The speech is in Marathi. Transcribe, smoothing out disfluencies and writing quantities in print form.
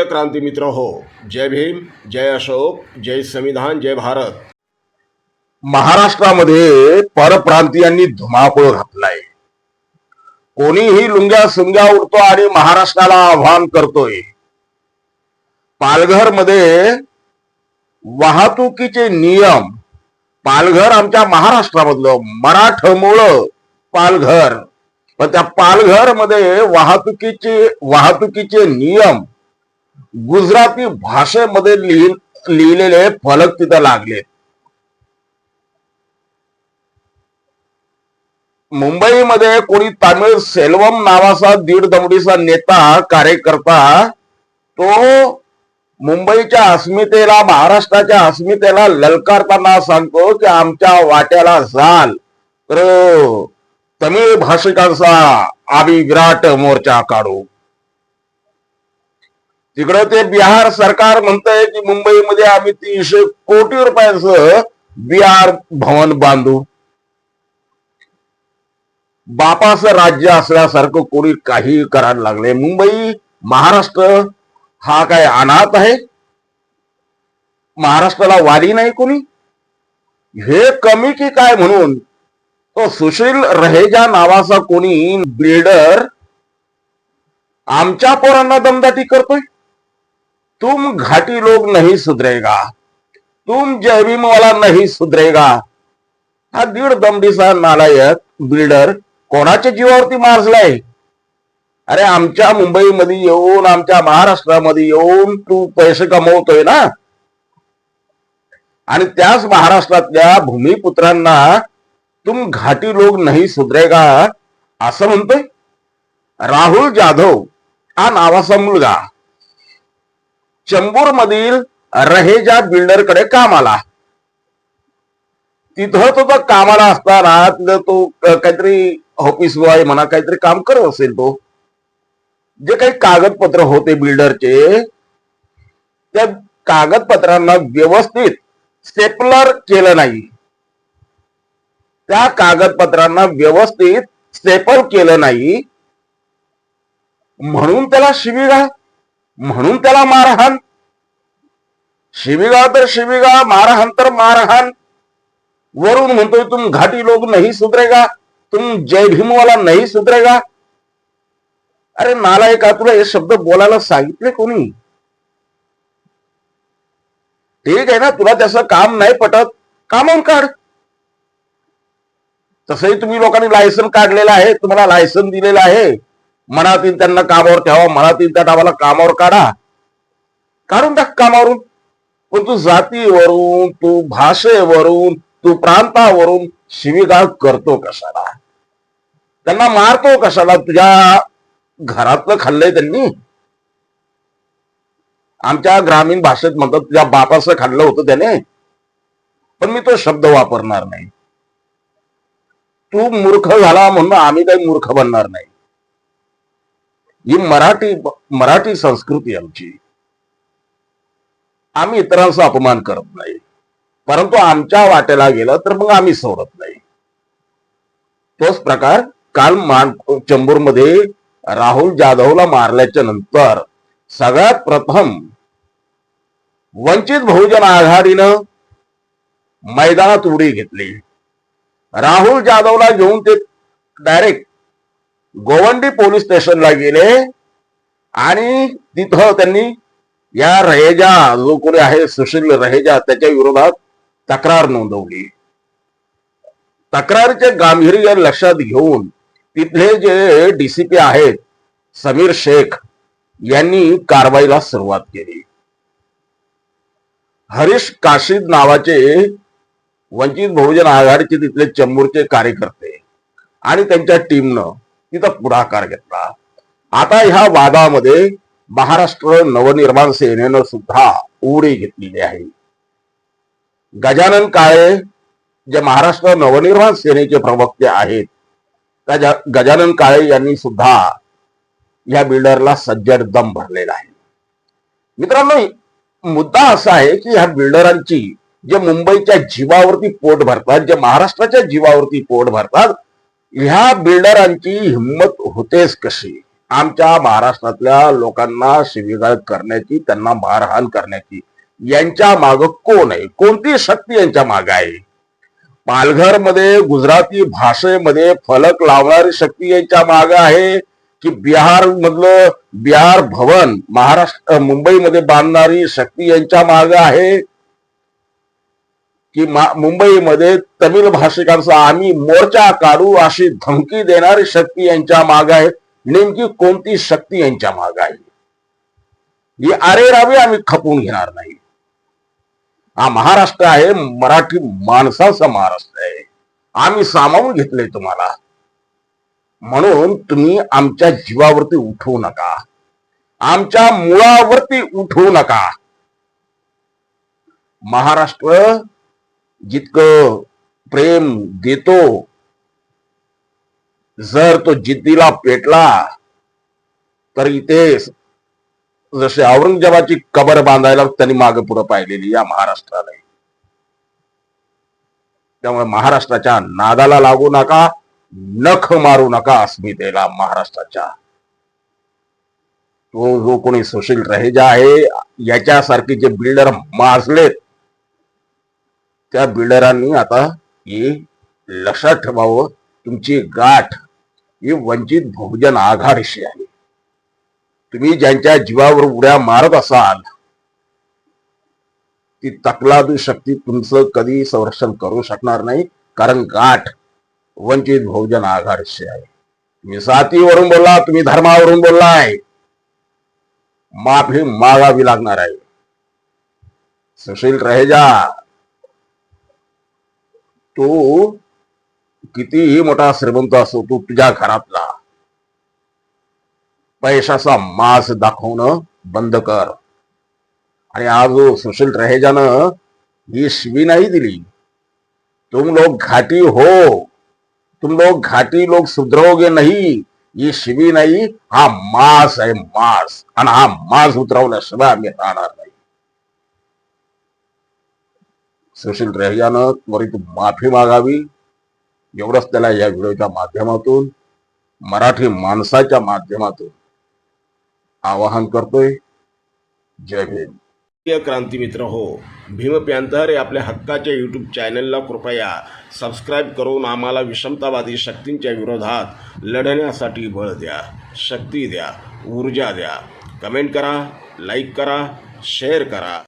प्रिय क्रांती मित्र हो, जय भीम, जय अशोक, जय संविधान, जय भारत। महाराष्ट्रामध्ये परप्रांतीयांनी धुमाकूळ घातलाय। कोणीही लुंग्या सुंग्या उडतो आणि महाराष्ट्राला आव्हान करतोय। पालघर मध्ये वाहतुकीचे नियम, पालघर आमच्या महाराष्ट्रामधलं मराठमोळ पालघर, पण त्या पालघर मध्ये वाहतुकीचे नियम गुजराती भाषेमध्ये लिहिलेले फलक तिथं लागले। मुंबईमध्ये कोणी तामिळ सेल्वम नावाचा दीड दमडीचा नेता कार्यकर्ता तो मुंबईच्या अस्मितेला, महाराष्ट्राच्या अस्मितेला ललकारताना सांगतो की आमच्या वाट्याला जाल तर तमिळ भाषिकांचा आम्ही विराट मोर्चा काढू। तिकडे ते बिहार सरकार म्हणतंय की मुंबईमध्ये आम्ही 300 कोटी रुपयाचं बिहार भवन बांधू। बापाचं राज्य असल्यासारखं कोणी काही करायला लागले। मुंबई, महाराष्ट्र हा काय अनाथ आहे? महाराष्ट्राला वाली नाही कोणी? हे कमी की काय म्हणून तो सुशील रहेजा नावाचा कोणी बिल्डर आमच्या पोरांना दमदाटी करतोय। तुम घाटी लोग नहीं सुधरेगा, तुम जय भीम वाला नहीं सुधरेगा। हा दीड दमडीचा नालायक बिल्डर कोणाच्या जीवावरती मारलाय? अरे आमच्या मुंबईमध्ये येऊन, आमच्या महाराष्ट्रामध्ये येऊन तू पैसे कमवतोय ना, आणि त्याच महाराष्ट्रातल्या भूमिपुत्रांना तुम घाटी लोग नहीं सुधरेगा असं म्हणतोय। राहुल जाधव हा नावाचा मुलगा चंबूर मधील रहेजा बिल्डर कडे कामाला, तिथं तो कामाला असताना तिथं तो काहीतरी ऑफिस बॉय म्हणा काहीतरी काम करत असेल। तो जे काही कागदपत्र होते बिल्डरचे, त्या कागदपत्रांना व्यवस्थित स्टेपलर केलं नाही, त्या कागदपत्रांना व्यवस्थित स्टेपल केलं नाही म्हणून त्याला शिवीगाळ, म्हणून त्याला मारहाण। शिवीगाळ तर शिवीगाळ, मारहाण तर मारहाण। वरून म्हणतोय तुम घाटी लोग नहीं सुधरेगा, तुम जय भीम वाला नहीं सुधरेगा। अरे नालायका, तुला हे शब्द बोलायला सांगितले कोणी? ठीक आहे ना, तुला त्याचं काम नाही पटत, कामावून काढ। तसंही तुम्ही लोकांनी लायसन काढलेलं आहे, तुम्हाला लायसन दिलेलं आहे। मनातील त्यांना कामावर ठेवा, मनातील त्या डावाला कामावर काढा, काढून टाक कामावरून। पण तू जातीवरून, तू भाषेवरून, तू प्रांतावरून शिवीगाळ करतो कशाला? त्यांना मारतो कशाला? तुझ्या घरातलं खाल्लंय त्यांनी। आमच्या ग्रामीण भाषेत म्हणतात तुझ्या बापाचं खाल्लं होतं त्याने, पण मी तो शब्द वापरणार नाही। तू मूर्ख झाला म्हणून आम्ही काही मूर्ख बनणार नाही। ही मराठी संस्कृती आमची। आम्ही इतरांचा अपमान करत नाही, परंतु आमच्या वाटेला गेलं तर मग आम्ही सोडत नाही। तोच प्रकार काल चंबूरमध्ये राहुल जाधवला मारल्याच्या नंतर सगळ्यात प्रथम वंचित बहुजन आघाडीनं मैदानात उडी घेतली। राहुल जाधवला घेऊन ते डायरेक्ट गोवंडी पोलीस स्टेशनला गेले आणि तिथं त्यांनी या रहेजा, जो कोणी आहे सुशील रहेजा, त्याच्या विरोधात तक्रार नोंदवली। तक्रारीचे गांभीर्य लक्षात घेऊन तिथले जे डीसीपी आहेत समीर शेख यांनी कारवाईला सुरुवात केली। हरीश काशीद नावाचे वंचित बहुजन आघाडीचे तिथले चंबूरचे कार्यकर्ते आणि त्यांच्या टीमनं तिथं पुढाकार घेतला। आता ह्या वादामध्ये महाराष्ट्र नवनिर्माण सेनेनं सुद्धा उडी घेतलेली आहे। गजानन काळे जे महाराष्ट्र नवनिर्माण सेनेचे प्रवक्ते आहेत, त्या गजानन काळे यांनी सुद्धा या बिल्डरला सज्जड दम भरलेला आहे। मित्रांनो, मुद्दा असा आहे की ह्या बिल्डरांची जे मुंबईच्या जीवावरती पोट भरतात, जे महाराष्ट्राच्या जीवावरती पोट भरतात, ह्या बिल्डरांची हिंमत होतेच कशी? आमच्या महाराष्ट्रातल्या लोकांना शिवीगाळ करण्याची, त्यांना मारहाण करण्याची यांच्या माग कोण आहे, कोणती शक्ती यांच्या माग आहे? पालघरमध्ये गुजराती भाषेमध्ये फलक लावणारी शक्ती यांच्या माग आहे की बिहार मधलं बिहार भवन महाराष्ट्र मुंबईमध्ये बांधणारी शक्ती यांच्या माग आहे की मुंबईमध्ये तमिळ भाषिकांचा आम्ही मोर्चा काढू अशी धमकी देणारी शक्ती यांच्या माग आहे? नेमकी कोणती शक्ती यांच्या माग आहे? ही अरेरावी आम्ही खपवून घेणार नाही. हा महाराष्ट्र आहे, मराठी माणसाचा महाराष्ट्र आहे. आम्ही सामावून घेतलंय तुम्हाला, म्हणून तुम्ही आमच्या जीवावरती उठवू नका, आमच्या मुळावरती उठवू नका. महाराष्ट्र जितकं प्रेम देतो, जर तो जिद्दीला पेटला तर इथे जसे औरंगजेबाची कबर बांधायला त्यांनी मागे पुढे पाहिलेली या महाराष्ट्राने. त्यामुळे महाराष्ट्राच्या नादाला लागू नका, नख मारू नका अस्मितेला महाराष्ट्राच्या. तो जो कोणी सुशील रहेजा आहे, याच्यासारखे जे बिल्डर माजलेत, त्या बिल्डरांनी आता हे लक्षात ठेवावं, तुमची गाठ ही वंचित बहुजन आघाडीशी आहे. तुम्ही ज्यांच्या जीवावर उड्या मारत असाल, ती तकलादू शक्ती तुमचं कधी संरक्षण करू शकणार नाही, कारण गाठ वंचित बहुजन आघाडीशी आहे. तुम्ही जातीवरून बोलला, तुम्ही धर्मावरून बोललाय, माफी मागावी लागणार आहे. सुशील रहेजा, तो कितीही मोठा श्रीमंत असो, तू तुझ्या घरातला पैशाचा मास दाखवणं बंद कर. आणि आज सुशील रहेजानं ही शिवी नाही दिली, तुम लोग घाटी हो, तुम लोग घाटी लोग सुधरोगे नहीं, ही शिवी नाही, हा मास आहे, मास. आणि हा मास उतरवल्याशिवाय आम्ही राहणार नाही. सुशील रहेजानं त्वरित माफी मागावी, एवढंच त्याला या व्हिडिओच्या माध्यमातून, मराठी माणसाच्या माध्यमातून आवाहन करतोय. जय भीम. क्रांती मित्र हो, भीम पॅन्थर हे आपल्या हक्काच्या यूट्यूब चॅनलला कृपया सबस्क्राईब करून आम्हाला विषमतावादी शक्तींच्या विरोधात लढण्यासाठी बळ द्या, शक्ती द्या, ऊर्जा द्या. कमेंट करा, लाईक करा, शेअर करा.